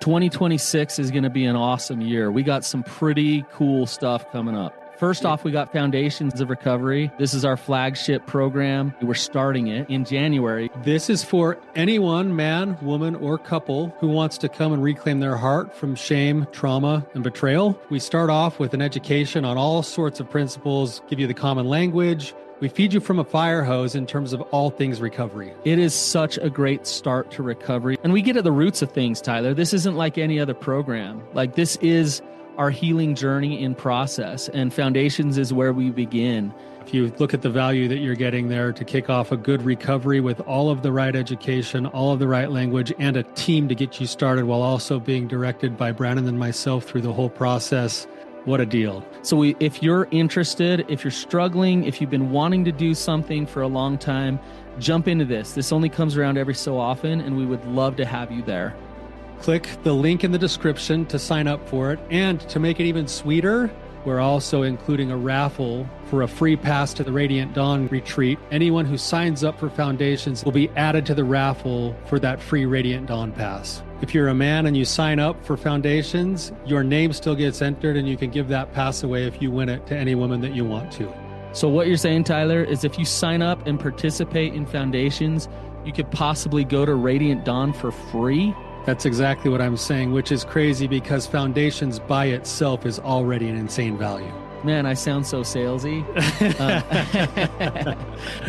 2026 is going to be an awesome year. We got some pretty cool stuff coming up. First off, we got Foundations of Recovery. This is our flagship program. We're starting it in January. This is for anyone, man, woman, or couple who wants to come and reclaim their heart from shame, trauma, and betrayal. We start off with an education on all sorts of principles, give you the common language. We feed you from a fire hose in terms of all things recovery. It is such a great start to recovery. And we get at the roots of things, Tyler. This isn't like any other program. Like, this is our healing journey in process, and Foundations is where we begin. If you look at the value that you're getting there to kick off a good recovery with all of the right education, all of the right language, and a team to get you started while also being directed by Brandon and myself through the whole process, what a deal. So if you're interested, if you're struggling, if you've been wanting to do something for a long time, jump into this. This only comes around every so often, and we would love to have you there. Click the link in the description to sign up for it. And to make it even sweeter, we're also including a raffle for a free pass to the Radiant Dawn retreat. Anyone who signs up for Foundations will be added to the raffle for that free Radiant Dawn pass. If you're a man and you sign up for Foundations, your name still gets entered, and you can give that pass away if you win it to any woman that you want to. So what you're saying, Tyler, is if you sign up and participate in Foundations, you could possibly go to Radiant Dawn for free? That's exactly what I'm saying, which is crazy because Foundations by itself is already an insane value. Man, I sound so salesy.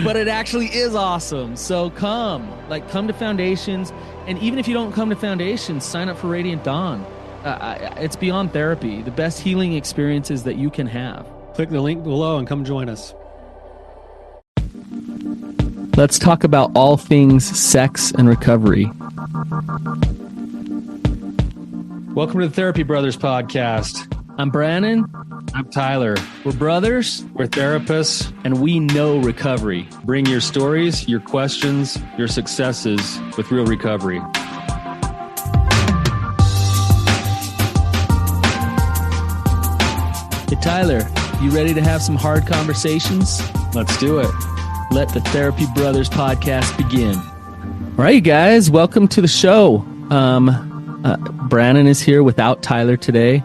But it actually is awesome. So come to Foundations. And even if you don't come to Foundations, sign up for Radiant Dawn. It's beyond therapy, the best healing experiences that you can have. Click the link below and come join us. Let's talk about all things sex and recovery. Welcome to the Therapy Brothers podcast. I'm Brandon. I'm Tyler. We're brothers. We're therapists. And we know recovery. Bring your stories, your questions, your successes with real recovery. Hey, Tyler, you ready to have some hard conversations? Let's do it. Let the Therapy Brothers podcast begin. All right, you guys, welcome to the show. Brandon is here without Tyler today.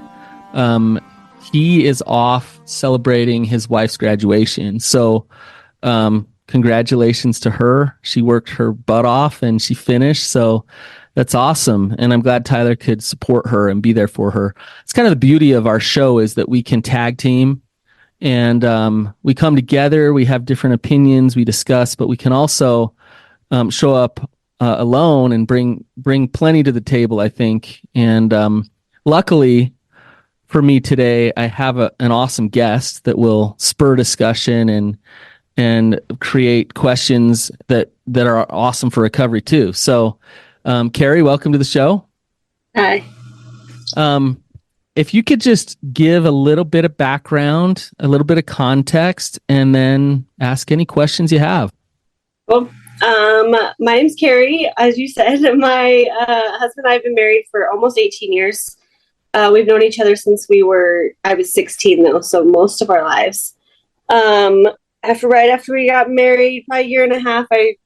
He is off celebrating his wife's graduation. So congratulations to her. She worked her butt off and she finished. So that's awesome. And I'm glad Tyler could support her and be there for her. It's kind of the beauty of our show is that we can tag team. And we come together, we have different opinions, we discuss, but we can also show up alone and bring plenty to the table, I think. And luckily for me today, I have an awesome guest that will spur discussion and create questions that are awesome for recovery too. So, Kari, welcome to the show. Hi. If you could just give a little bit of background, a little bit of context, and then ask any questions you have. Well, my name's Kari. As you said, my husband and I have been married for almost 18 years. We've known each other since I was 16 though, so most of our lives. Right after we got married, probably a year and a half, I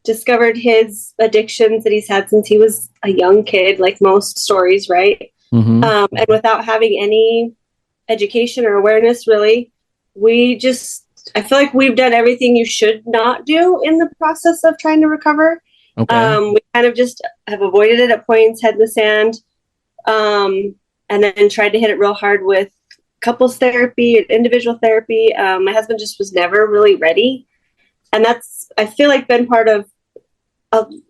discovered his addictions that he's had since he was a young kid, like most stories, right? Mm-hmm. And without having any education or awareness, really, I feel like we've done everything you should not do in the process of trying to recover. Okay. We kind of just have avoided it at points, head in the sand, and then tried to hit it real hard with couples therapy and individual therapy. My husband just was never really ready. And that's, I feel like, been part of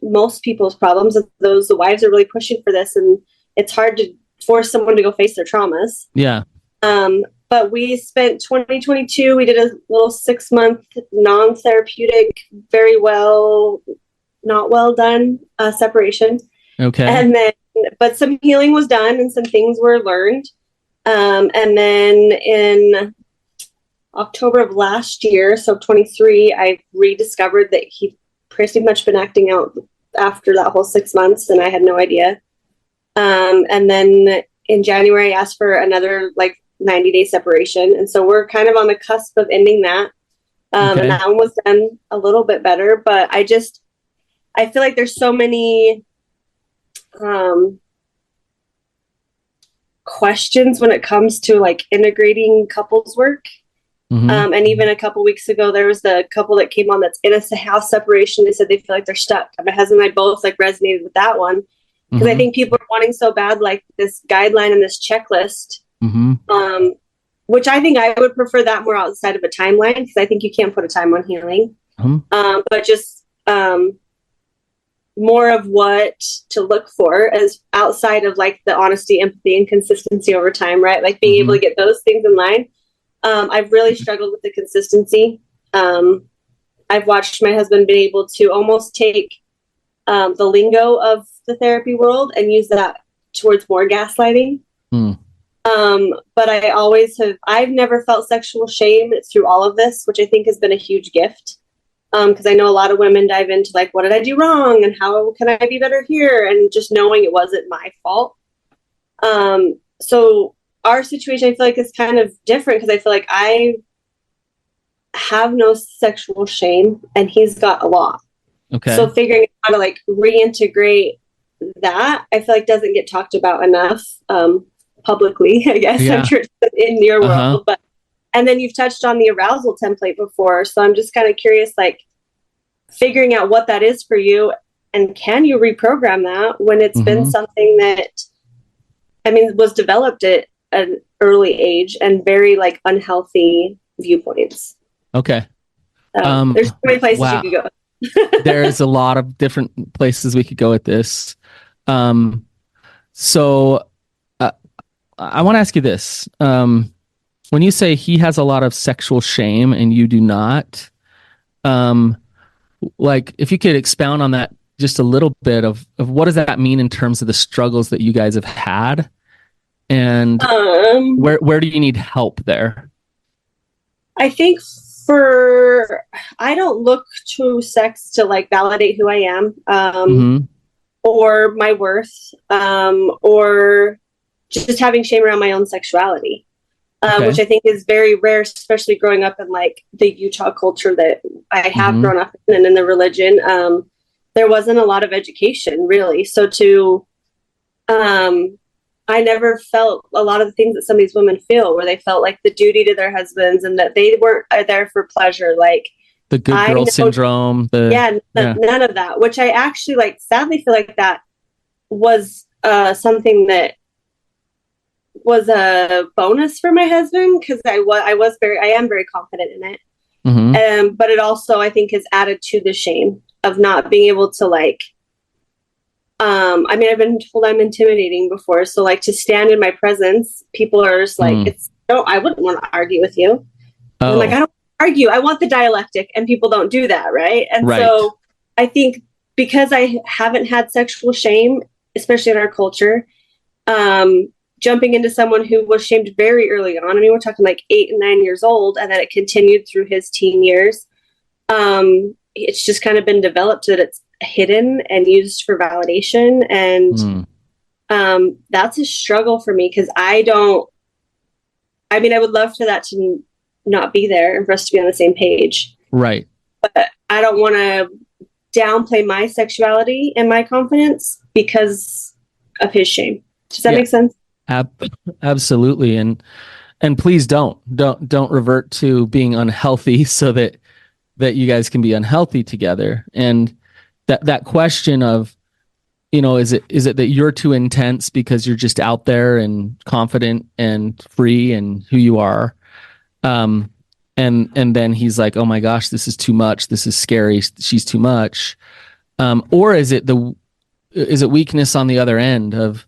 most people's problems. The wives are really pushing for this, and it's hard to force someone to go face their traumas. Yeah. But we spent 2022, we did a little 6-month non-therapeutic, not well done separation. Okay. And then, but some healing was done and some things were learned. And then in October of last year, so 23, I rediscovered that he'd pretty much been acting out after that whole 6 months, and I had no idea. And then in January, I asked for another 90-day separation. And so we're kind of on the cusp of ending that. Okay. And that one was done a little bit better, but I feel like there's so many um, questions when it comes to like integrating couples work. And even a couple weeks ago, there was the couple that came on that's in a house separation. They said they feel like they're stuck. My husband and I both like resonated with that one because I think people are wanting so bad like this guideline and this checklist, which I think I would prefer that more outside of a timeline because I think you can't put a time on healing, but just more of what to look for as outside of like the honesty, empathy, and consistency over time, right? Like being able to get those things in line. I've really struggled with the consistency. I've watched my husband be able to almost take the lingo of the therapy world and use that towards more gaslighting. But I've never felt sexual shame through all of this, which I think has been a huge gift. Because I know a lot of women dive into like, what did I do wrong? And how can I be better here? And just knowing it wasn't my fault. So our situation, I feel like, is kind of different because I feel like I have no sexual shame and he's got a lot. Okay. So figuring out how to like reintegrate that, I feel like doesn't get talked about enough publicly, I guess, I'm sure in your world. But and then you've touched on the arousal template before. So I'm just kind of curious, like figuring out what that is for you and can you reprogram that when it's been something that, I mean, was developed at an early age and very like unhealthy viewpoints. Okay. There's so many places you could go. There's a lot of different places we could go with this. So I want to ask you this. When you say he has a lot of sexual shame and you do not, like if you could expound on that just a little bit of what does that mean in terms of the struggles that you guys have had? And where do you need help there? I think I don't look to sex to like validate who I am, or my worth, or just having shame around my own sexuality, which I think is very rare, especially growing up in like the Utah culture that I have grown up in and in the religion. There wasn't a lot of education really. So I never felt a lot of the things that some of these women feel, where they felt like the duty to their husbands and that they weren't there for pleasure. Like the good girl syndrome. None of that, which I actually like, sadly feel like that was something that was a bonus for my husband. Cause I am very confident in it. But it also, I think, has added to the shame of not being able to like, I mean, I've been told I'm intimidating before. So like to stand in my presence, people are just like, I wouldn't want to argue with you. I'm like, I don't argue. I want the dialectic, and people don't do that. Right. And so I think because I haven't had sexual shame, especially in our culture, jumping into someone who was shamed very early on. I mean, we're talking like 8 and 9 years old, and then it continued through his teen years. It's just kind of been developed that it's hidden and used for validation. And that's a struggle for me because I would love for that to not be there and for us to be on the same page. Right. But I don't want to downplay my sexuality and my confidence because of his shame. Does that make sense? Absolutely. And please don't revert to being unhealthy so that you guys can be unhealthy together. And that question of, is it that you're too intense because you're just out there and confident and free and who you are? And then he's like, oh my gosh, this is too much. This is scary. She's too much. Or is it weakness on the other end of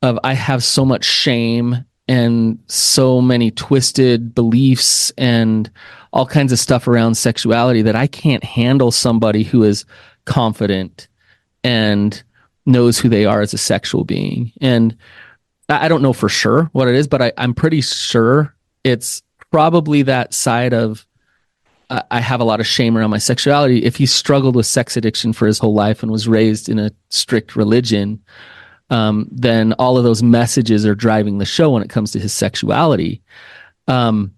I have so much shame and so many twisted beliefs and all kinds of stuff around sexuality that I can't handle somebody who is confident and knows who they are as a sexual being. And I don't know for sure what it is, but I'm pretty sure it's probably that side of I have a lot of shame around my sexuality. If he struggled with sex addiction for his whole life and was raised in a strict religion, then all of those messages are driving the show when it comes to his sexuality. And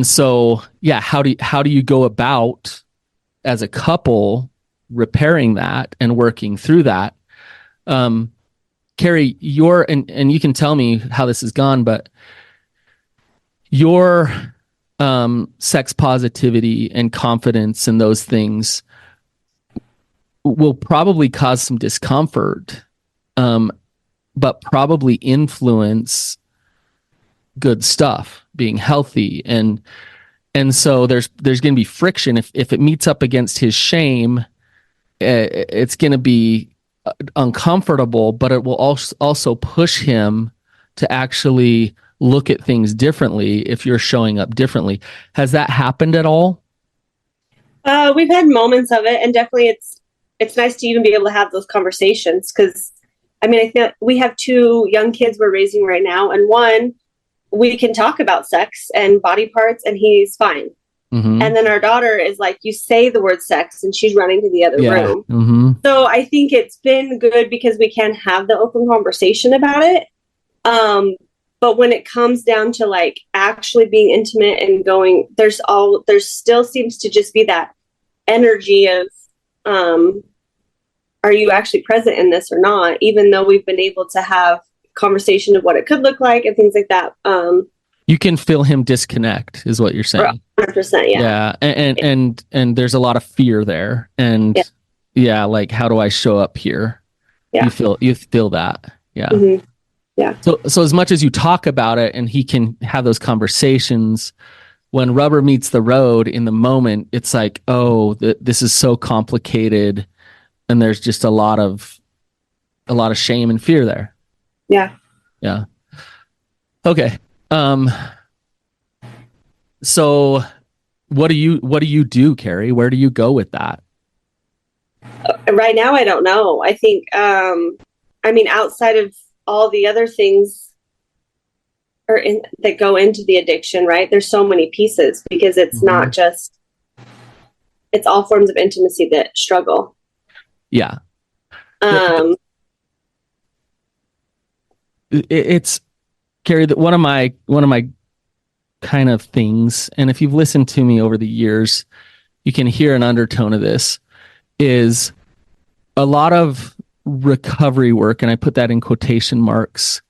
so, how do you go about as a couple repairing that and working through that? Kari, and you can tell me how this has gone, but your sex positivity and confidence and those things will probably cause some discomfort, but probably influence good stuff, being healthy. And so there's going to be friction. If it meets up against his shame, it's going to be uncomfortable, but it will also push him to actually look at things differently if you're showing up differently. Has that happened at all? We've had moments of it, and definitely it's nice to even be able to have those conversations, because I mean, I think we have 2 young kids we're raising right now, and one, we can talk about sex and body parts and he's fine. Mm-hmm. And then our daughter is like, you say the word sex and she's running to the other room. Mm-hmm. So I think it's been good because we can have the open conversation about it. But when it comes down to like actually being intimate and going, there still seems to just be that energy of, are you actually present in this or not? Even though we've been able to have conversation of what it could look like and things like that. You can feel him disconnect, is what you're saying. 100%, yeah. Yeah, and there's a lot of fear there, and like, how do I show up here? Yeah, you feel that, yeah. Mm-hmm. Yeah. So as much as you talk about it, and he can have those conversations, when rubber meets the road in the moment, it's like, oh, this is so complicated, and there's just a lot of shame and fear there. Yeah. Yeah. Okay. So what do you do, Kari? Where do you go with that? Right now, I don't know. I think, I mean, outside of all the other things that go into the addiction, right? There's so many pieces, because it's mm-hmm. not just, it's all forms of intimacy that struggle. Yeah. It's Kari, that one of my kind of things, and if you've listened to me over the years, you can hear an undertone of this, is a lot of recovery work, and I put that in quotation marks,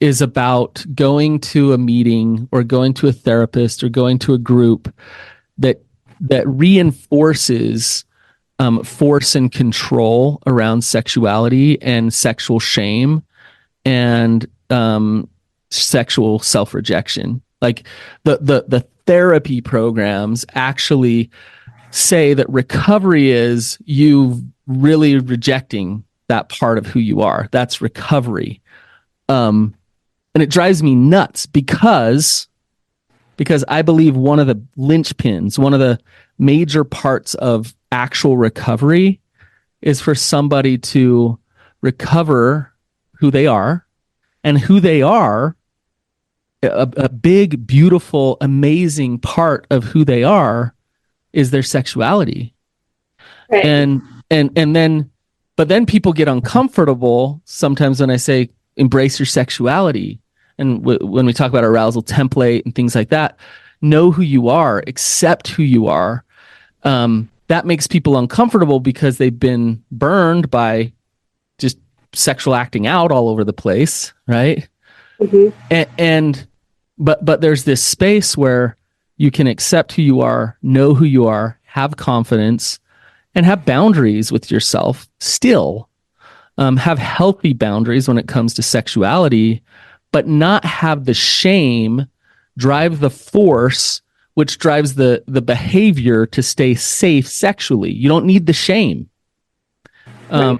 is about going to a meeting or going to a therapist or going to a group that reinforces force and control around sexuality and sexual shame and sexual self-rejection. Like the therapy programs actually say that recovery is you really rejecting that part of who you are. That's recovery. And it drives me nuts because I believe one of the linchpins, one of the major parts of actual recovery is for somebody to recover who they are, and who they are, a big, beautiful, amazing part of who they are is their sexuality. Right. And then, but then people get uncomfortable sometimes when I say embrace your sexuality. And when we talk about arousal template and things like that, know who you are, accept who you are. That makes people uncomfortable because they've been burned by just sexual acting out all over the place, right? Mm-hmm. But there's this space where you can accept who you are, know who you are, have confidence, and have boundaries with yourself still. Have healthy boundaries when it comes to sexuality, but not have the shame drive the force, which drives the behavior to stay safe sexually. You don't need the shame. Right.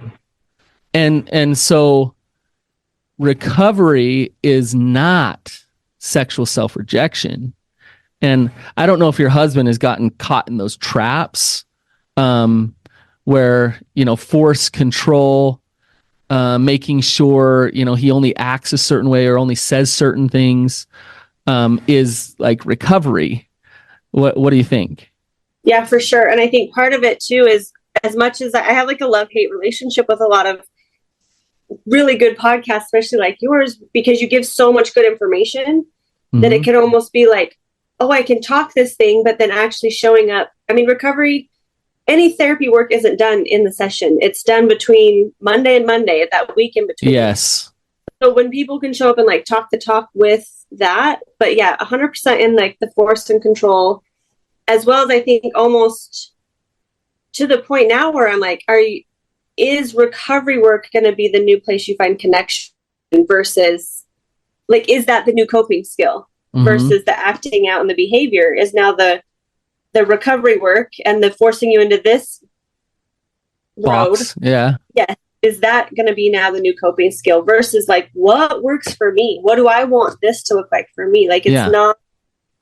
And so recovery is not sexual self-rejection. And I don't know if your husband has gotten caught in those traps, where, force, control, making sure, he only acts a certain way or only says certain things, is like recovery. What do you think? Yeah, for sure. And I think part of it too is, as much as I have like a love-hate relationship with a lot of really good podcasts, especially like yours, because you give so much good information, mm-hmm. that it can almost be like, oh, I can talk this thing, but then actually showing up. I mean, recovery, any therapy work isn't done in the session. It's done between Monday and Monday, that week in between. Yes. So when people can show up and like talk the talk with that, but yeah, 100% in like the force and control, as well as I think almost to the point now where I'm like, is recovery work going to be the new place you find connection versus like, is that the new coping skill versus the acting out and the behavior is now the recovery work and the forcing you into this box. road. Yeah. Yes. Is that going to be now the new coping skill versus like, what works for me? What do I want this to look like for me? Like, it's not,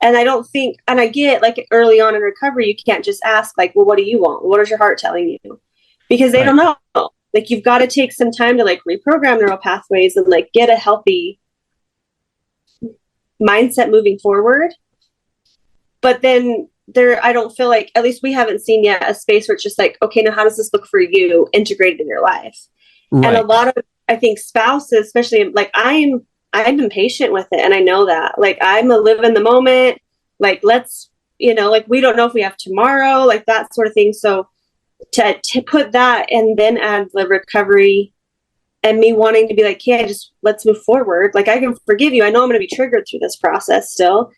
and I don't think, and I get like early on in recovery, you can't just ask like, well, what do you want? What is your heart telling you? Because they don't know. Like, you've got to take some time to like reprogram neural pathways and like get a healthy mindset moving forward. But then I don't feel like, at least we haven't seen yet, a space where it's just like, okay, now how does this look for you integrated in your life? Right. And a lot of, I think, spouses, especially like I'm impatient with it. And I know that, like, I'm a live in the moment, like, let's, like, we don't know if we have tomorrow, like that sort of thing. So to put that and then add the recovery and me wanting to be like, yeah, let's move forward. Like, I can forgive you. I know I'm going to be triggered through this process still.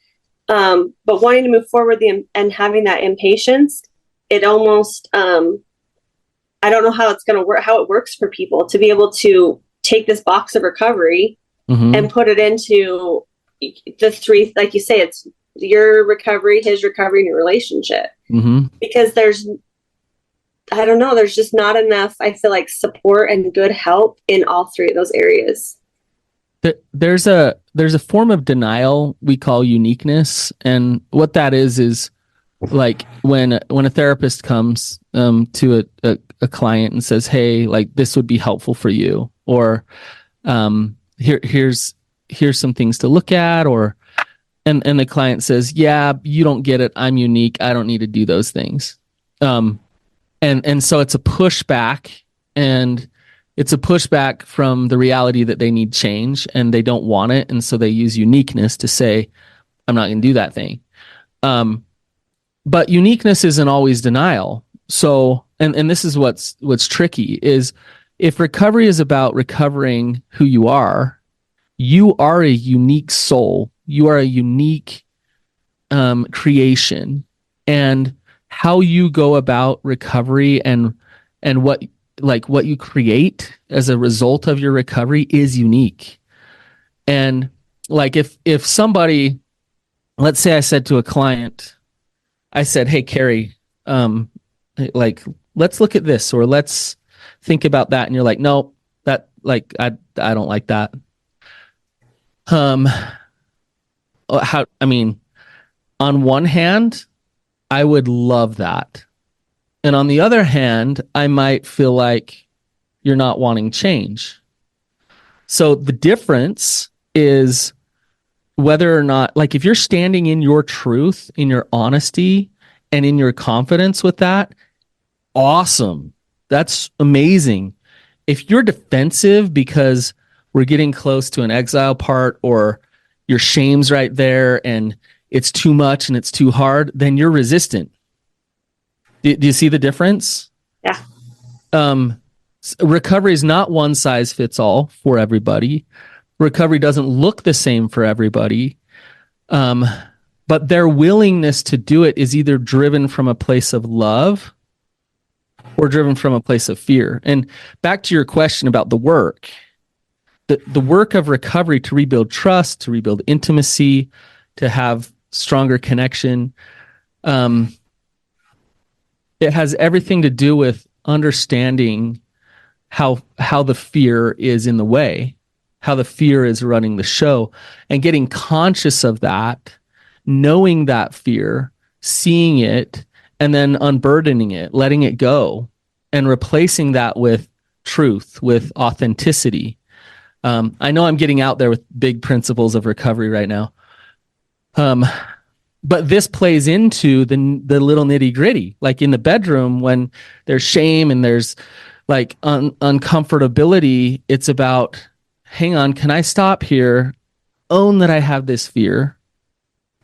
But wanting to move forward and having that impatience, it almost, I don't know how it's going to work, how it works for people to be able to take this box of recovery and put it into the three, like you say, it's your recovery, his recovery, and your relationship. Because I don't know, there's just not enough, I feel like, support and good help in all three of those areas. There's a form of denial we call uniqueness, and what that is like when a therapist comes to a client and says, hey, like, this would be helpful for you, or here's some things to look at, or and the client says, yeah, you don't get it, I'm unique, I don't need to do those things, and so it's a pushback, and it's a pushback from the reality that they need change and they don't want it. And so they use uniqueness to say, I'm not going to do that thing. But uniqueness isn't always denial. So, and this is what's tricky is, if recovery is about recovering who you are a unique soul. You are a unique creation, and how you go about recovery and what you create as a result of your recovery is unique. And like, if somebody, let's say I said to a client, I said, hey, Kari, like, let's look at this, or let's think about that. And you're like, no, that, like, I don't like that. On one hand, I would love that. And on the other hand, I might feel like you're not wanting change. So the difference is whether or not, like, if you're standing in your truth, in your honesty, and in your confidence with that, awesome. That's amazing. If you're defensive because we're getting close to an exile part, or your shame's right there and it's too much and it's too hard, then you're resistant. Do you see the difference? Yeah. Recovery is not one size fits all for everybody. Recovery doesn't look the same for everybody. But their willingness to do it is either driven from a place of love or driven from a place of fear. And back to your question about the work, the work of recovery to rebuild trust, to rebuild intimacy, to have stronger connection, it has everything to do with understanding how the fear is in the way, how the fear is running the show, and getting conscious of that, knowing that fear, seeing it, and then unburdening it, letting it go, and replacing that with truth, with authenticity. I know I'm getting out there with big principles of recovery right now. But this plays into the little nitty gritty, like in the bedroom when there's shame and there's like uncomfortability. It's about, hang on, can I stop here? Own that I have this fear.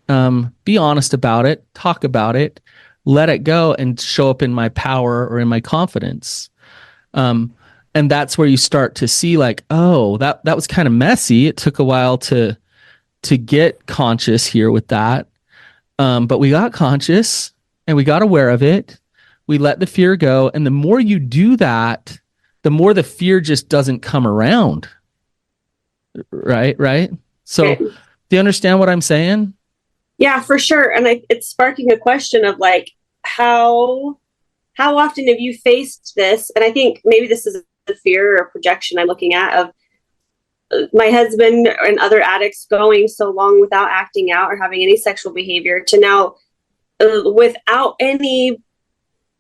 Be honest about it. Talk about it. let it go and show up in my power or in my confidence. And that's where you start to see like, oh, that was kind of messy. It took a while to get conscious here with that. But we got conscious and we got aware of it. We let the fear go. And the more you do that, the more the fear just doesn't come around. Right. So do you understand what I'm saying? Yeah, for sure. And it's sparking a question of like, how often have you faced this? And I think maybe this is the fear or projection I'm looking at of my husband and other addicts going so long without acting out or having any sexual behavior to now without any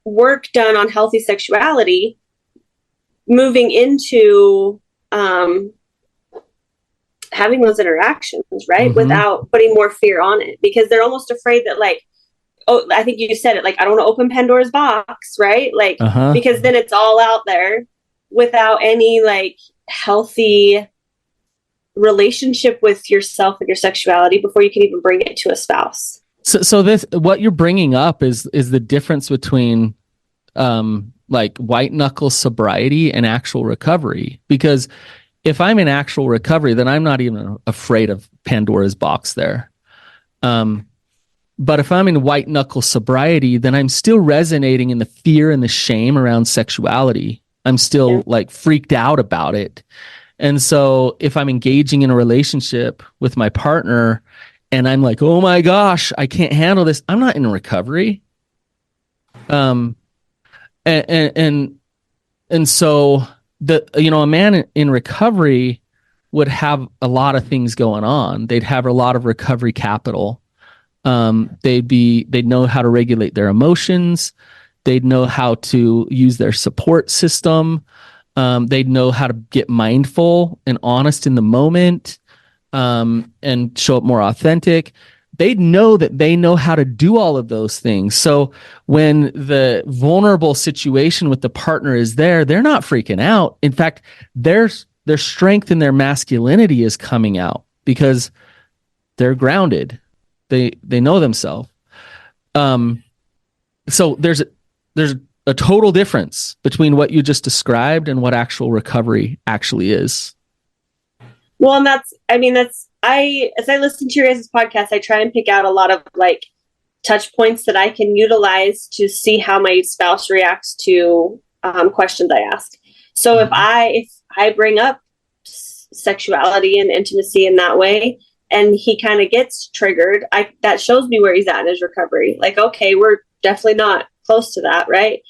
work done on healthy sexuality, moving into having those interactions, right? Mm-hmm. Without putting more fear on it, because they're almost afraid that like, oh, I think you said it, like, I don't want to open Pandora's box, right? Like, because then it's all out there without any like healthy relationship with yourself and your sexuality before you can even bring it to a spouse. So this, what you're bringing up is the difference between like white knuckle sobriety and actual recovery. Because if I'm in actual recovery, then I'm not even afraid of Pandora's box there. But if I'm in white knuckle sobriety, then I'm still resonating in the fear and the shame around sexuality. I'm still like freaked out about it. And so if I'm engaging in a relationship with my partner and I'm like, oh my gosh, I can't handle this, I'm not in recovery. And so a man in recovery would have a lot of things going on. They'd have a lot of recovery capital. They'd know how to regulate their emotions. They'd know how to use their support system. They'd know how to get mindful and honest in the moment, and show up more authentic. They'd know that they know how to do all of those things. So when the vulnerable situation with the partner is there, they're not freaking out. In fact, their strength and their masculinity is coming out because they're grounded. They know themselves. So there's a total difference between what you just described and what actual recovery actually is. Well, and as I listen to your guys' podcast, I try and pick out a lot of like touch points that I can utilize to see how my spouse reacts to questions I ask. So if I bring up sexuality and intimacy in that way, and he kind of gets triggered, that shows me where he's at in his recovery. Like, okay, we're definitely not close to that, right?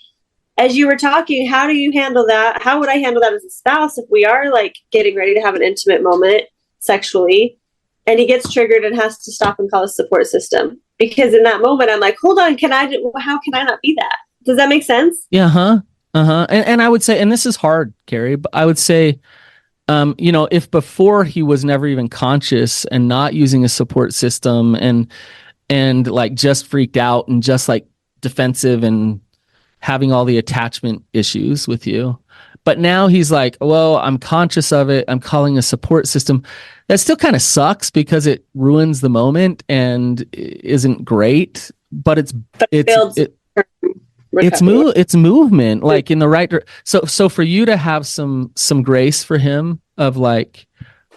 As you were talking, how do you handle that? How would I handle that as a spouse if we are like getting ready to have an intimate moment sexually and he gets triggered and has to stop and call a support system? Because in that moment, I'm like, hold on, how can I not be that? Does that make sense? Yeah. And I would say, and this is hard, Kari, but I would say, if before he was never even conscious and not using a support system and like just freaked out and just like defensive and having all the attachment issues with you, but now he's like, well, I'm conscious of it, I'm calling a support system. That still kind of sucks because it ruins the moment and isn't great, but it's movement like in the right so for you to have some grace for him of like,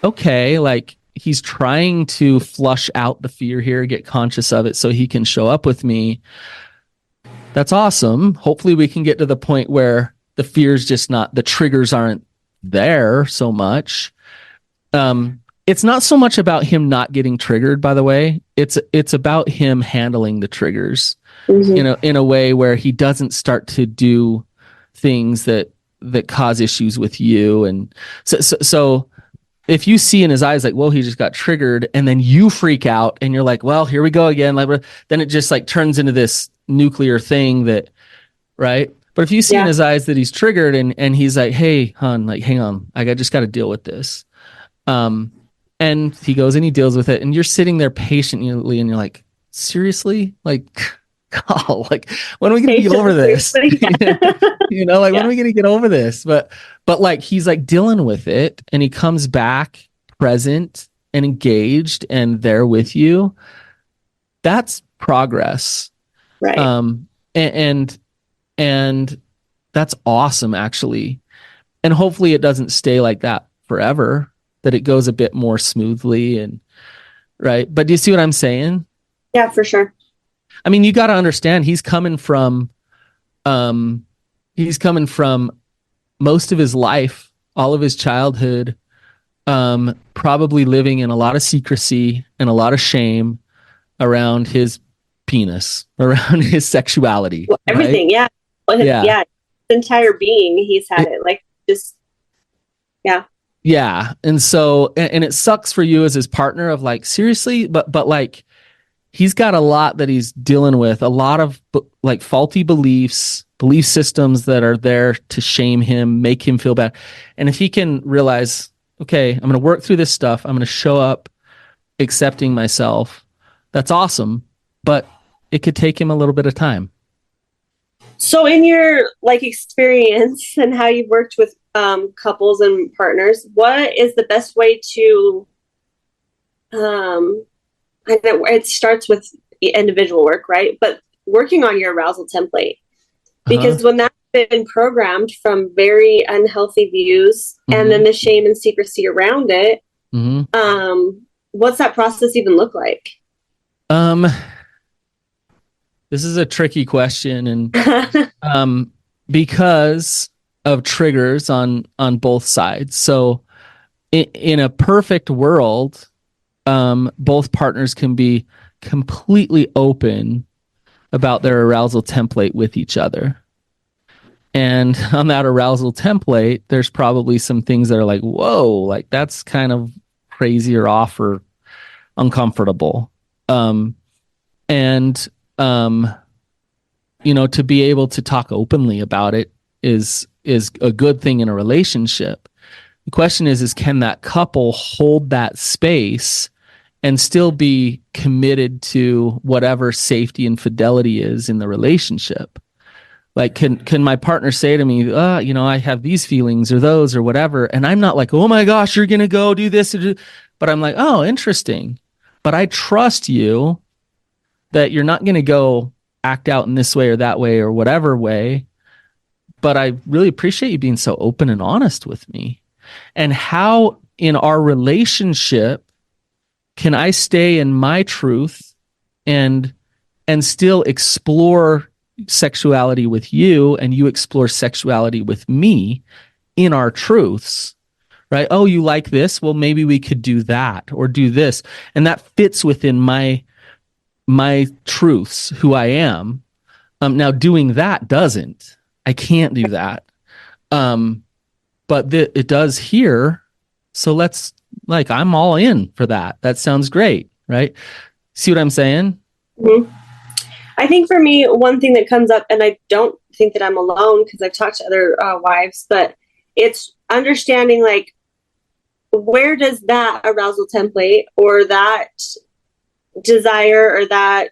okay, like he's trying to flush out the fear here, get conscious of it so he can show up with me. That's awesome. Hopefully we can get to the point where the fear's just not, the triggers aren't there so much. It's not so much about him not getting triggered, by the way. It's about him handling the triggers in a way where he doesn't start to do things that cause issues with you. And so if you see in his eyes like, whoa, he just got triggered, and then you freak out and you're like, well, here we go again. Like, then it just like turns into this nuclear thing that, right? But if you see in his eyes that he's triggered and he's like, hey, hon, like, hang on, I just got to deal with this. And he goes and he deals with it, and you're sitting there patiently, and you're like, seriously? Like, oh, like, when are we going to get over this? When are we going to get over this? But like, he's like dealing with it, and he comes back present and engaged and there with you. That's progress. Right. and and that's awesome, actually. And hopefully it doesn't stay like that forever, that it goes a bit more smoothly. And right, but do you see what I'm saying? Yeah, for sure. I mean, you got to understand, he's coming from most of his life, all of his childhood, probably living in a lot of secrecy and a lot of shame around his penis, around his sexuality. Well, everything, right? yeah. Well, Yeah. yeah, his entire being, he's had it. Like, just, yeah. Yeah. And so, and it sucks for you as his partner of like, seriously, but like, he's got a lot that he's dealing with, a lot of like faulty belief systems that are there to shame him, make him feel bad. And if he can realize, okay, I'm going to work through this stuff, I'm going to show up accepting myself, that's awesome. But it could take him a little bit of time. So in your like experience and how you've worked with couples and partners, what is the best way to I know it starts with individual work, right? But working on your arousal template, because when that's been programmed from very unhealthy views and then the shame and secrecy around it, what's that process even look like? This is a tricky question, and because of triggers on both sides. So in a perfect world, both partners can be completely open about their arousal template with each other. And on that arousal template, there's probably some things that are like, whoa, like that's kind of crazy or off or uncomfortable. And to be able to talk openly about it is a good thing in a relationship. The question is can that couple hold that space and still be committed to whatever safety and fidelity is in the relationship? Like, can my partner say to me, I have these feelings or those or whatever, and I'm not like, oh my gosh, you're gonna go do this, but I'm like, oh, interesting. But I trust you that you're not gonna go act out in this way or that way or whatever way. But I really appreciate you being so open and honest with me. And how in our relationship can I stay in my truth and still explore sexuality with you and you explore sexuality with me in our truths, right? Oh, you like this? Well, maybe we could do that or do this. And that fits within my truths, who I am. Now doing that doesn't. I can't do that. But it does here. So let's, like, I'm all in for that. That sounds great, right? See what I'm saying? Mm-hmm. I think for me, one thing that comes up, and I don't think that I'm alone because I've talked to other wives, but it's understanding, like, where does that arousal template or that desire or that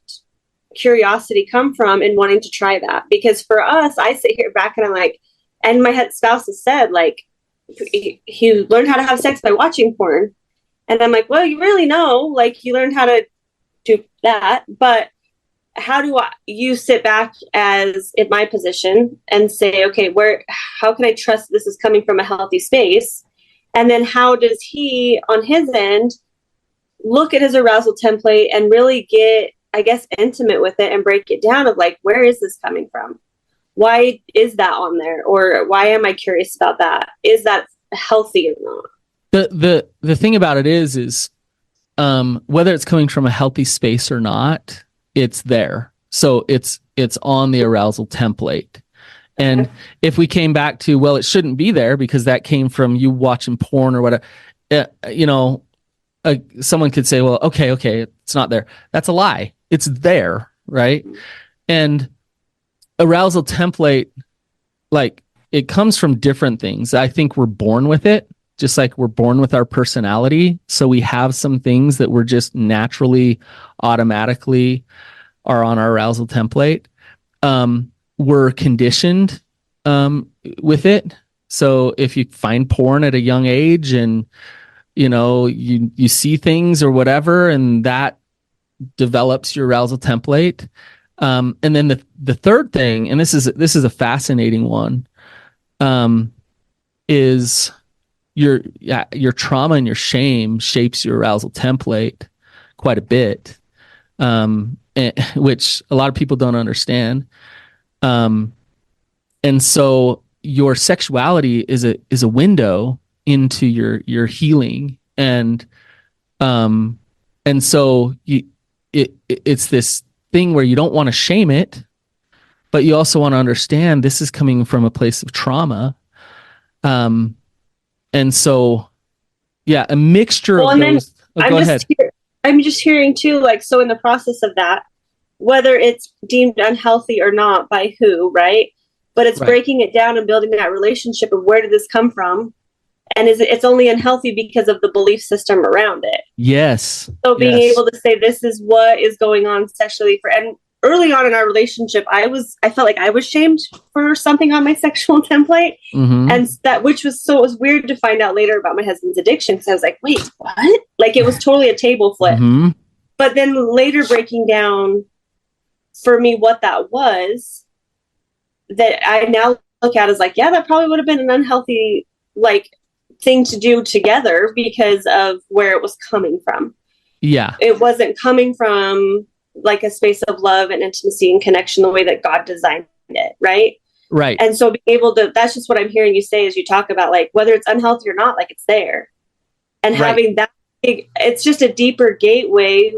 curiosity come from in wanting to try that? Because for us, I sit here back and I'm like, and my spouse has said, like, he learned how to have sex by watching porn. And I'm like, well, you really know, like, you learned how to do that, but how do you sit back as in my position and say, okay, how can I trust this is coming from a healthy space? And then how does he on his end look at his arousal template and really get, I guess, intimate with it and break it down of like, where is this coming from? Why is that on there? Or why am I curious about that? Is that healthy or not? The thing about it is whether it's coming from a healthy space or not, it's there. So it's on the arousal template. And if we came back to, well, it shouldn't be there because that came from you watching porn or whatever, someone could say, well, okay, it's not there. That's a lie. It's there, right? And arousal template, like, it comes from different things. I think we're born with it, just like we're born with our personality. So we have some things that we're just naturally, automatically are on our arousal template. We're conditioned with it. So if you find porn at a young age and you see things or whatever, and that develops your arousal template, And then the third thing, and this is a fascinating one, is your trauma and your shame shapes your arousal template quite a bit, which a lot of people don't understand. And so your sexuality is a window into your healing, and so it's this thing where you don't want to shame it, but you also want to understand this is coming from a place of trauma. And so, yeah, a mixture of those. Go ahead. I'm just hearing too, like, so in the process of that, whether it's deemed unhealthy or not by who, right? But it's breaking it down and building that relationship of where did this come from? And it's only unhealthy because of the belief system around it. Yes. So being able to say, this is what is going on sexually and early on in our relationship, I felt like I was shamed for something on my sexual template. Mm-hmm. And it was weird to find out later about my husband's addiction. Because I was like, wait, what? Like, it was totally a table flip. Mm-hmm. But then later breaking down for me what that was, that I now look at as like, yeah, that probably would have been an unhealthy, like, thing to do together because of where it was coming from. Yeah. It wasn't coming from like a space of love and intimacy and connection the way that God designed it, right? Right. And so being able to, that's just what I'm hearing you say as you talk about, like, whether it's unhealthy or not, like, it's there. And having that it's just a deeper gateway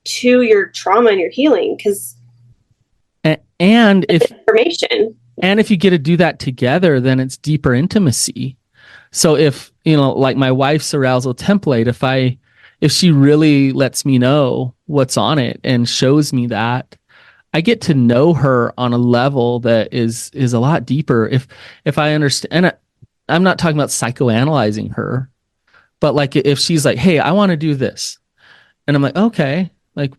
to your trauma and your healing, because and if information, and if you get to do that together, then it's deeper intimacy. So if, like my wife's arousal template, if she really lets me know what's on it and shows me that, I get to know her on a level that is a lot deeper. If I understand, and I'm not talking about psychoanalyzing her, but like if she's like, hey, I want to do this. And I'm like, okay, like,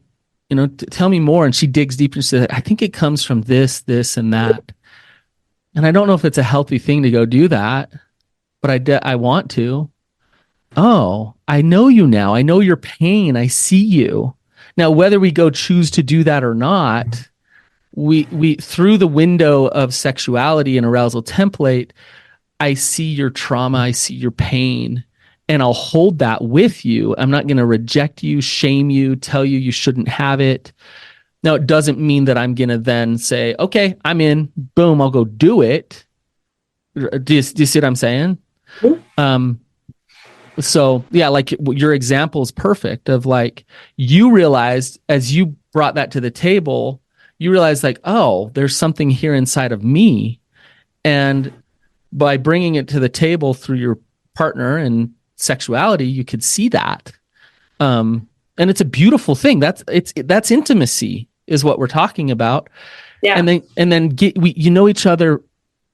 tell me more. And she digs deeper and says, I think it comes from this, and that. And I don't know if it's a healthy thing to go do that, but I want to. Oh, I know you now. I know your pain. I see you. Now, whether we go choose to do that or not, we through the window of sexuality and arousal template, I see your trauma, I see your pain, and I'll hold that with you. I'm not going to reject you, shame you, tell you shouldn't have it. Now, it doesn't mean that I'm going to then say, okay, I'm in, boom, I'll go do it. Do you see what I'm saying? Mm-hmm. So yeah, like your example is perfect of like, you realized as you brought that to the table, you realized like, oh, there's something here inside of me. And by bringing it to the table through your partner and sexuality, you could see that. And it's a beautiful thing. That's intimacy is what we're talking about. Yeah. And then you know each other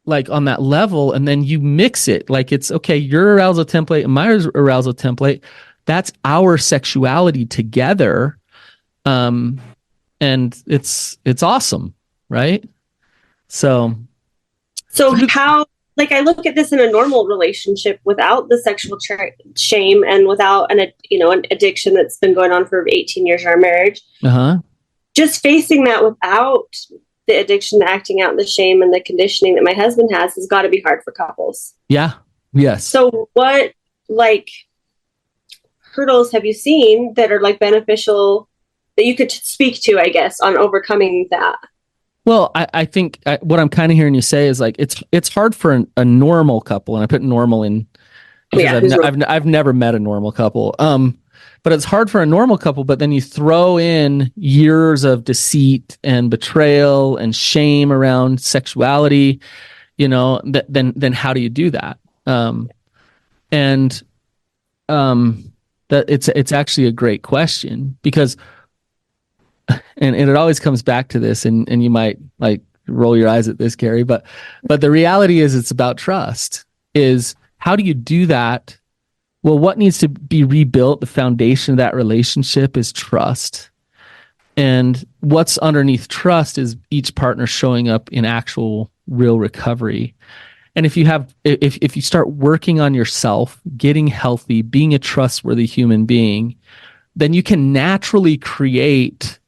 like on that level, and then you mix it. Like it's okay, your arousal template and my arousal template, that's our sexuality together. And it's awesome, right? So how, like, I look at this in a normal relationship without the sexual shame and without an addiction that's been going on for 18 years in our marriage. Just facing that without the addiction, the acting out, the shame, and the conditioning that my husband has got to be hard for couples. Yeah. Yes. So what, like, hurdles have you seen that are like beneficial that you could speak to, I guess, on overcoming that? Well, I think what I'm kind of hearing you say is like, it's hard for a normal couple. And I put normal in because I've never met a normal couple. But it's hard for a normal couple, but then you throw in years of deceit and betrayal and shame around sexuality, then how do you do that? That it's actually a great question because, and it always comes back to this, and you might like roll your eyes at this, Kari, but the reality is it's about trust. Is how do you do that? Well, what needs to be rebuilt, the foundation of that relationship is trust. And what's underneath trust is each partner showing up in actual real recovery. And if you start working on yourself, getting healthy, being a trustworthy human being, then you can naturally create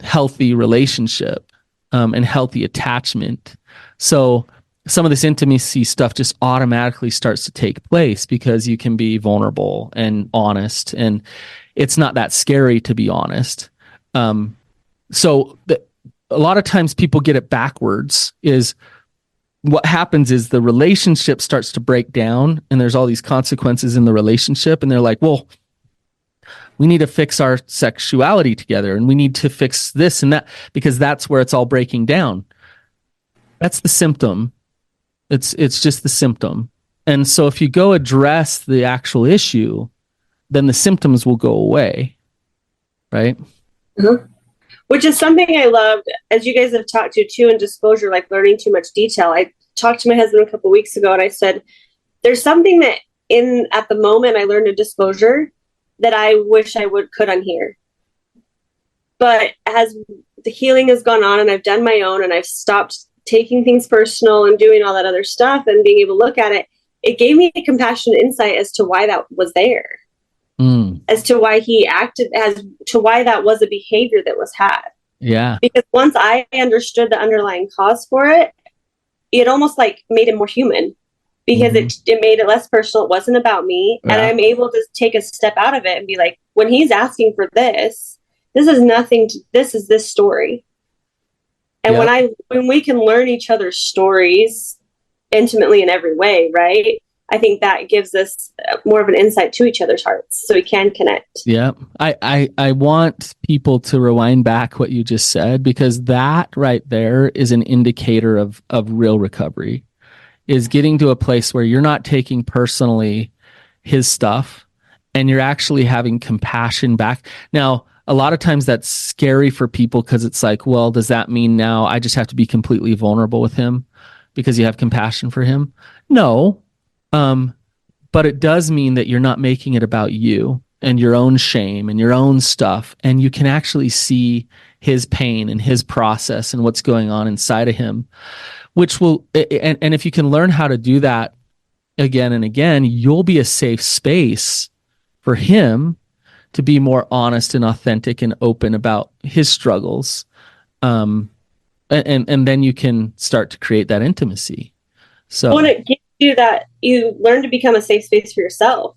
healthy relationship and healthy attachment. So some of this intimacy stuff just automatically starts to take place because you can be vulnerable and honest, and it's not that scary to be honest. So a lot of times people get it backwards. Is what happens is the relationship starts to break down, and there's all these consequences in the relationship, and they're like, well, we need to fix our sexuality together, and we need to fix this and that, because that's where it's all breaking down. That's the symptom. It's just the symptom. And so if you go address the actual issue, then the symptoms will go away. Right? Mm-hmm. Which is something I loved, as you guys have talked to too, in disclosure, like learning too much detail. I talked to my husband a couple of weeks ago, and I said, there's something that at the moment I learned in disclosure that I wish I could unhear. But as the healing has gone on and I've done my own and I've stopped taking things personal and doing all that other stuff and being able to look at it, it gave me a compassionate insight as to why that was there. As to why he acted, as to why that was a behavior that was had. Yeah. Because once I understood the underlying cause for it, it almost like made it more human, because it made it less personal. It wasn't about me. Yeah. And I'm able to take a step out of it and be like, when he's asking for this is nothing this is this story. And when we can learn each other's stories intimately in every way, right? I think that gives us more of an insight to each other's hearts, so we can connect. Yeah. I want people to rewind back what you just said, because that right there is an indicator of real recovery, is getting to a place where you're not taking personally his stuff and you're actually having compassion back. Now, a lot of times that's scary for people, because it's like, well, does that mean now I just have to be completely vulnerable with him because you have compassion for him? No. But it does mean that you're not making it about you and your own shame and your own stuff. And you can actually see his pain and his process and what's going on inside of him, which will, and if you can learn how to do that again and again, you'll be a safe space for him to be more honest and authentic and open about his struggles. And then you can start to create that intimacy. So when it gives you that, you learn to become a safe space for yourself.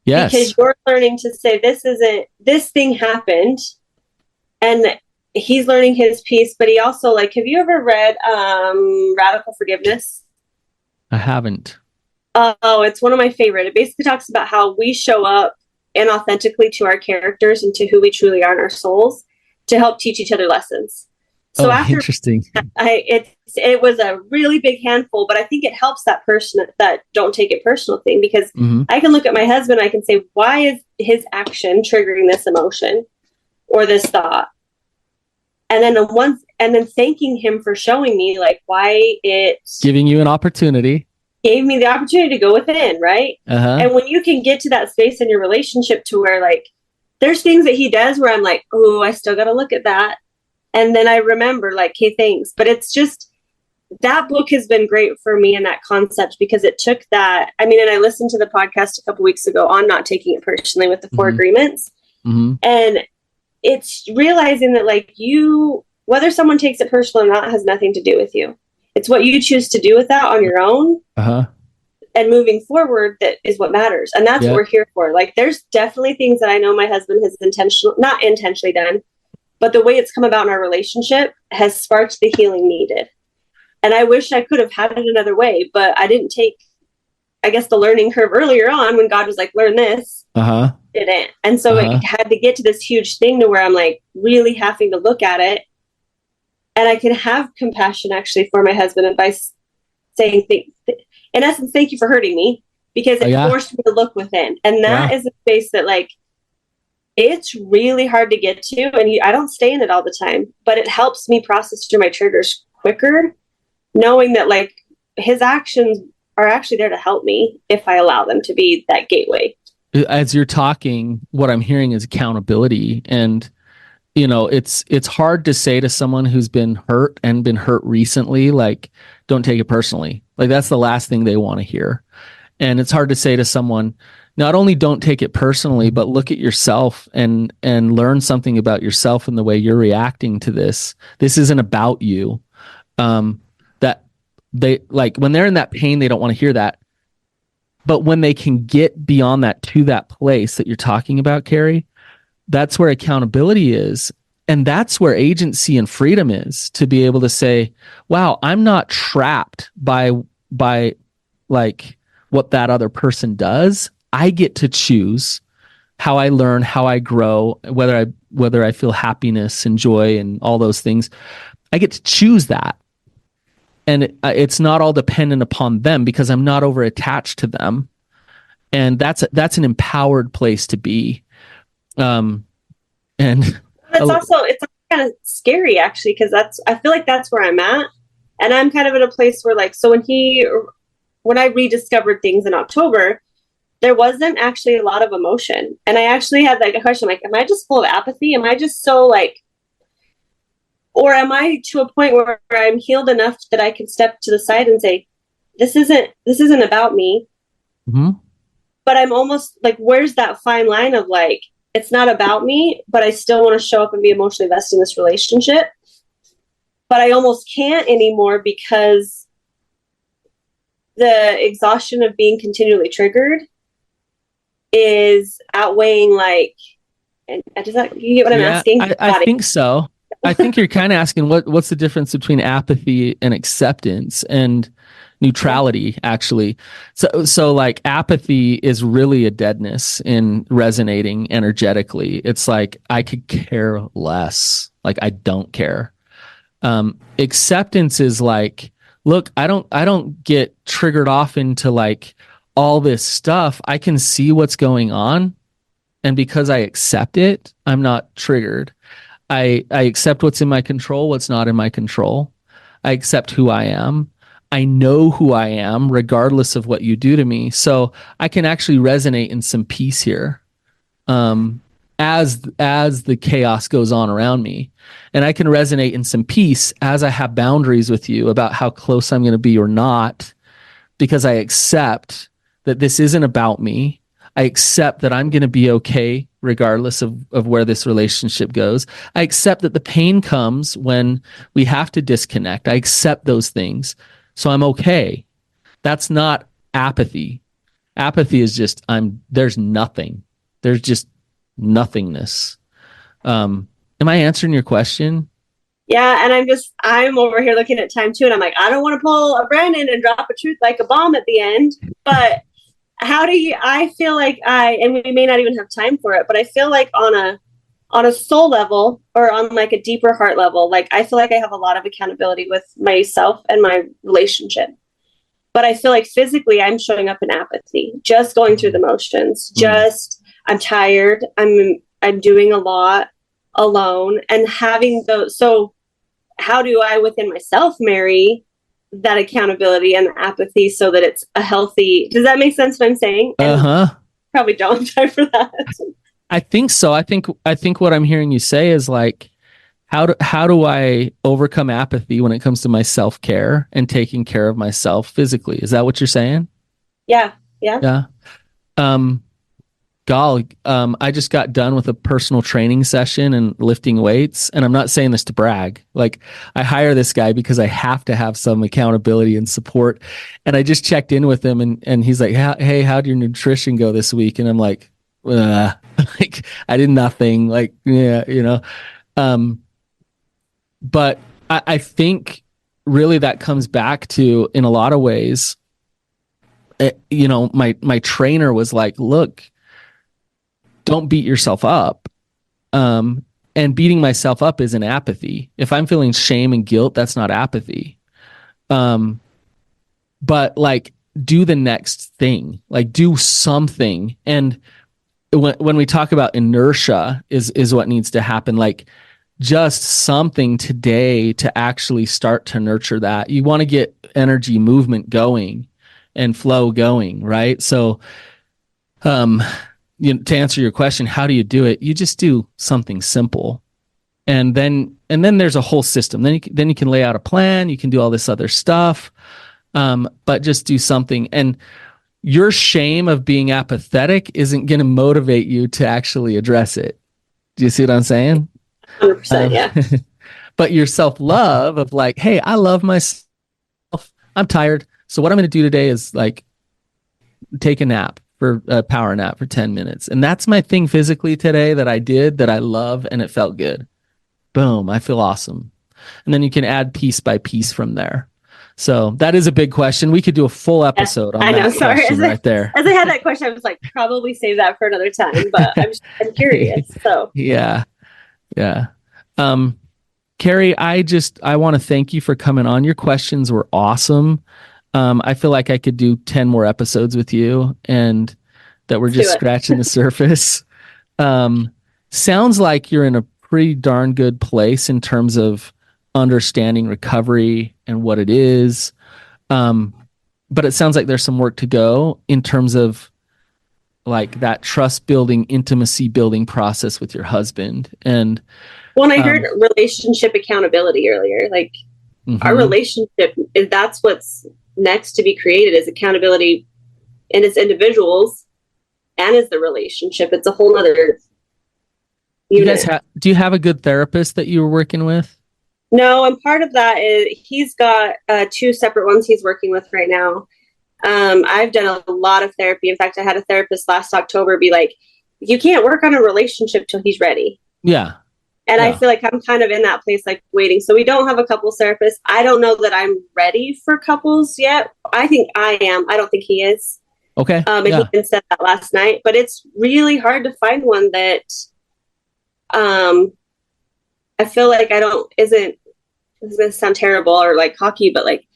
Yes. Because you're learning to say, this thing happened, and he's learning his piece, but he also, like, have you ever read Radical Forgiveness? I haven't. Oh, it's one of my favorite. It basically talks about how we show up inauthentically to our characters and to who we truly are in our souls to help teach each other lessons. So after interesting. It was a really big handful, but I think it helps that person that don't take it personal thing, because I can look at my husband, I can say, why is his action triggering this emotion or this thought? And then thanking him for showing me, like, why it's giving you an opportunity. Gave me the opportunity to go within, right? And when you can get to that space in your relationship to where, like, there's things that he does where I'm like, oh, I still got to look at that. And then I remember, like, hey, thanks. But it's just, that book has been great for me in that concept, because it took that. I mean, and I listened to the podcast a couple weeks ago on not taking it personally with the 4 agreements. And it's realizing that, like, whether someone takes it personal or not has nothing to do with you. It's what you choose to do with that on your own. And moving forward, that is what matters. And that's what we're here for. Like, there's definitely things that I know my husband has not intentionally done, but the way it's come about in our relationship has sparked the healing needed. And I wish I could have had it another way, but I didn't take, I guess, the learning curve earlier on when God was like, learn this. Didn't. And so it had to get to this huge thing to where I'm, like, really having to look at it. And I can have compassion actually for my husband by saying, in essence, thank you for hurting me, because it forced me to look within. And that is a space that, like, it's really hard to get to. And I don't stay in it all the time, but it helps me process through my triggers quicker, knowing that, like, his actions are actually there to help me if I allow them to be that gateway. As you're talking, what I'm hearing is accountability. And, you know, it's hard to say to someone who's been hurt and been hurt recently, like, don't take it personally. Like, that's the last thing they want to hear. And it's hard to say to someone, not only don't take it personally, but look at yourself and learn something about yourself and the way you're reacting to this. This isn't about you. That they like when they're in that pain, they don't want to hear that. But when they can get beyond that to that place that you're talking about, Kari, that's where accountability is. And that's where agency and freedom is, to be able to say, wow, I'm not trapped by like what that other person does. I get to choose how I learn, how I grow, whether I feel happiness and joy and all those things. I get to choose that. And it's not all dependent upon them because I'm not over attached to them. And that's an empowered place to be. And it's kind of scary actually, because I feel like that's where I'm at. And I'm kind of in a place where like, so when I rediscovered things in October, there wasn't actually a lot of emotion. And I actually had like a question, like, am I just full of apathy? Am I just so like, or am I to a point where I'm healed enough that I can step to the side and say, this isn't about me. Mm-hmm. But I'm almost like, where's that fine line of like, it's not about me, but I still want to show up and be emotionally invested in this relationship. But I almost can't anymore because the exhaustion of being continually triggered is outweighing like, and does that, you get what I'm asking? I think so. I think you're kind of asking what's the difference between apathy and acceptance and neutrality, actually. So like apathy is really a deadness in resonating energetically. It's like, I could care less. Like, I don't care. Acceptance is like, look, I don't get triggered off into like all this stuff. I can see what's going on. And because I accept it, I'm not triggered. I accept what's in my control, what's not in my control. I accept who I am. I know who I am, regardless of what you do to me. So I can actually resonate in some peace here, as the chaos goes on around me. And I can resonate in some peace as I have boundaries with you about how close I'm going to be or not, because I accept that this isn't about me. I accept that I'm going to be okay regardless of where this relationship goes. I accept that the pain comes when we have to disconnect. I accept those things. So I'm okay. That's not apathy. Apathy is just, there's nothing. There's just nothingness. Am I answering your question? Yeah. And I'm over here looking at time too. And I'm like, I don't want to pull a Brandon and drop a truth like a bomb at the end, but I feel like and we may not even have time for it, but I feel like on a soul level or on like a deeper heart level, like I feel like I have a lot of accountability with myself and my relationship. But I feel like physically I'm showing up in apathy, just going through the motions, I'm tired. I'm doing a lot alone and having those. So how do I within myself marry that accountability and apathy so that it's a healthy, does that make sense what I'm saying? Probably don't have time for that. I think so. I think what I'm hearing you say is like, how do I overcome apathy when it comes to my self-care and taking care of myself physically? Is that what you're saying? Yeah. I just got done with a personal training session and lifting weights. And I'm not saying this to brag. Like, I hire this guy because I have to have some accountability and support. And I just checked in with him and he's like, hey, how'd your nutrition go this week? And I'm like, like I did nothing. Like, yeah, but I think really that comes back to, in a lot of ways, my trainer was like, look, don't beat yourself up. And beating myself up is an apathy. If I'm feeling shame and guilt, that's not apathy. But like, do the next thing, like do something. And when we talk about inertia is what needs to happen, like just something today to actually start to nurture that. You want to get energy movement going and flow going, right? So, to answer your question, how do you do it? You just do something simple, and then there's a whole system. Then you can lay out a plan. You can do all this other stuff, but just do something. And your shame of being apathetic isn't going to motivate you to actually address it. Do you see what I'm saying? 100%, yeah. But your self-love of like, hey, I love myself. I'm tired. So what I'm going to do today is like take a nap, for a power nap for 10 minutes. And that's my thing physically today that I did that I love, and it felt good. Boom, I feel awesome. And then you can add piece by piece from there. So that is a big question. We could do a full episode on that question right there. As I had that question, I was like, probably save that for another time, but I'm curious. So yeah. Kari, I want to thank you for coming on. Your questions were awesome. I feel like I could do 10 more episodes with you, and that we're just scratching the surface. Sounds like you're in a pretty darn good place in terms of understanding recovery and what it is. But it sounds like there's some work to go in terms of like that trust building, intimacy building process with your husband. And when I heard relationship accountability earlier, like our relationship, that's what's next to be created, is accountability, and as individuals and as the relationship. It's a whole nother unit. Do you have a good therapist that you were working with? No, and part of that is he's got 2 separate ones he's working with right now. I've done a lot of therapy. In fact, I had a therapist last October be like, you can't work on a relationship till he's ready. Yeah. And I feel like I'm kind of in that place, like waiting. So we don't have a couples therapist. I don't know that I'm ready for couples yet. I think I am. I don't think he is. Okay. And he even said that last night. But it's really hard to find one that I feel like this is going to sound terrible or like cocky, but like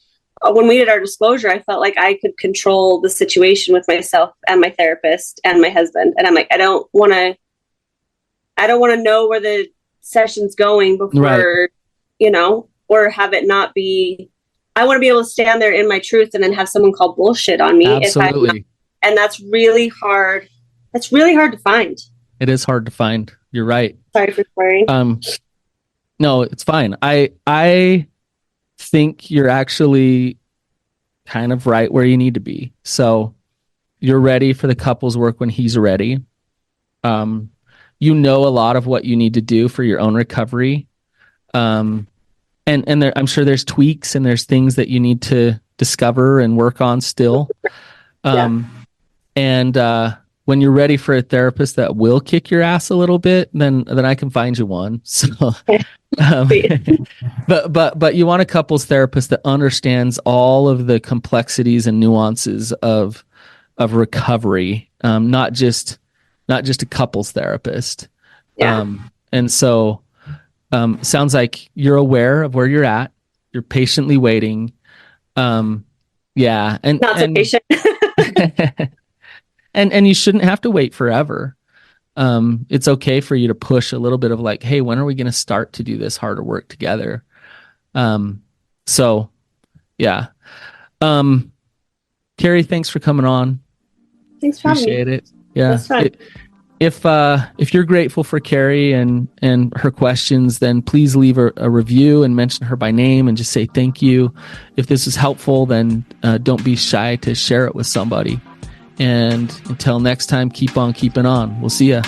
when we did our disclosure, I felt like I could control the situation with myself and my therapist and my husband. And I'm like, I don't want to know where the session's going before, or have it not be. I want to be able to stand there in my truth and then have someone call bullshit on me. Absolutely. And that's really hard. That's really hard to find. It is hard to find. You're right. Sorry for swearing. No, it's fine. I think you're actually kind of right where you need to be. So you're ready for the couples work when he's ready. You know a lot of what you need to do for your own recovery. And there, I'm sure there's tweaks and there's things that you need to discover and work on still. And when you're ready for a therapist that will kick your ass a little bit, then I can find you one. So, but you want a couples therapist that understands all of the complexities and nuances of recovery, not just a couples therapist. And so sounds like you're aware of where you're at. You're patiently waiting. And not so patient. And you shouldn't have to wait forever. It's okay for you to push a little bit of like, hey, when are we going to start to do this harder work together? So yeah. Kari, thanks for coming on. Thanks for having me. Appreciate it. Yeah. That's fun. If you're grateful for Kari and her questions, then please leave a review and mention her by name and just say thank you. If this is helpful, then don't be shy to share it with somebody. And until next time, keep on keeping on. We'll see ya.